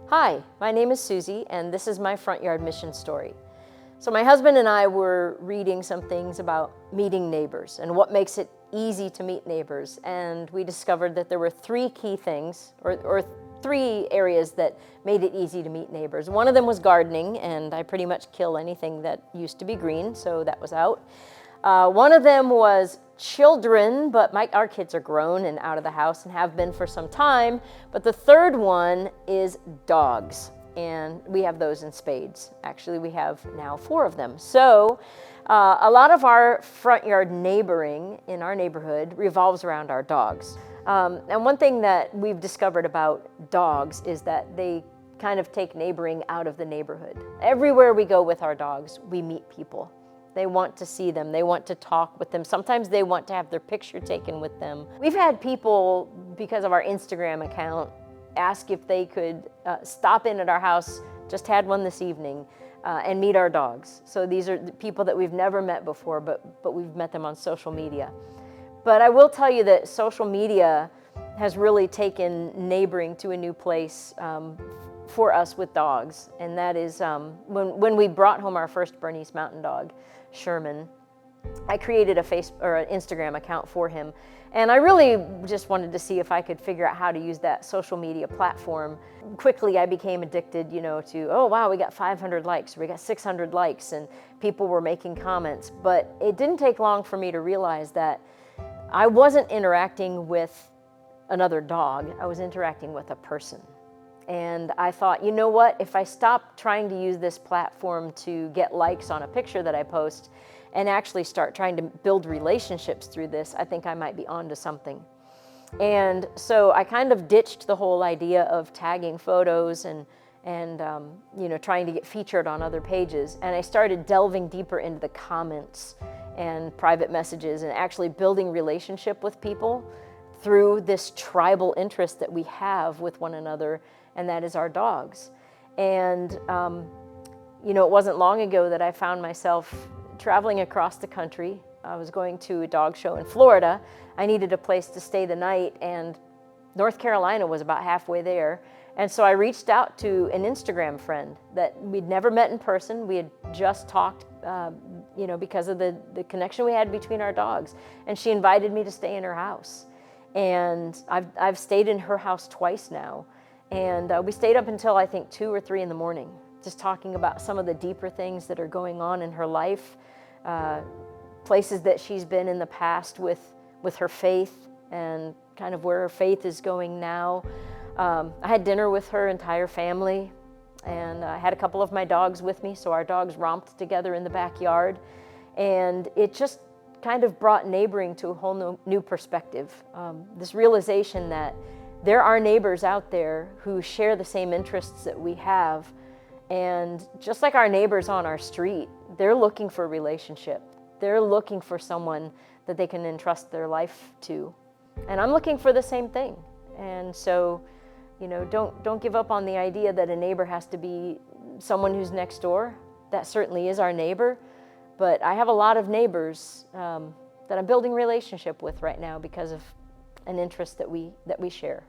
Hi, my name is Susie, and this is my front yard mission story. So my husband and I were reading some things about meeting neighbors and what makes it easy to meet neighbors, and we discovered that there were three key things, or three areas that made it easy to meet neighbors. One of them was gardening, and I pretty much kill anything that used to be green, so that was out. One of them was children, but our kids are grown and out of the house and have been for some time. But the third one is dogs, and we have those in spades. Actually, we have now 4 of them. So a lot of our front yard neighboring in our neighborhood revolves around our dogs. And one thing that we've discovered about dogs is that they kind of take neighboring out of the neighborhood. Everywhere we go with our dogs, we meet people. They want to see them, they want to talk with them. Sometimes they want to have their picture taken with them. We've had people, because of our Instagram account, ask if they could stop in at our house, just had one this evening, and meet our dogs. So these are the people that we've never met before, but we've met them on social media. But I will tell you that social media has really taken neighboring to a new place for us with dogs. And that is when we brought home our first Bernese Mountain Dog, Sherman, I created an Instagram account for him. And I really just wanted to see if I could figure out how to use that social media platform. Quickly, I became addicted, to, oh, wow, we got 500 likes, we got 600 likes, and people were making comments. But it didn't take long for me to realize that I wasn't interacting with another dog, I was interacting with a person. And I thought, you know what, if I stop trying to use this platform to get likes on a picture that I post and actually start trying to build relationships through this, I think I might be onto something. And so I kind of ditched the whole idea of tagging photos and trying to get featured on other pages. And I started delving deeper into the comments and private messages and actually building relationship with people through this tribal interest that we have with one another, and that is our dogs. And it wasn't long ago that I found myself traveling across the country. I was going to a dog show in Florida. I needed a place to stay the night, and North Carolina was about halfway there. And so I reached out to an Instagram friend that we'd never met in person. We had just talked, because of the connection we had between our dogs. And she invited me to stay in her house. And I've stayed in her house twice now. And we stayed up until I think 2 or 3 in the morning, just talking about some of the deeper things that are going on in her life, places that she's been in the past with her faith and kind of where her faith is going now. I had dinner with her entire family, and I had a couple of my dogs with me, so our dogs romped together in the backyard. And it just kind of brought neighboring to a whole new perspective. This realization that there are neighbors out there who share the same interests that we have, and just like our neighbors on our street, they're looking for a relationship. They're looking for someone that they can entrust their life to. And I'm looking for the same thing. And so, don't give up on the idea that a neighbor has to be someone who's next door. That certainly is our neighbor. But I have a lot of neighbors that I'm building relationship with right now because of an interest that we share.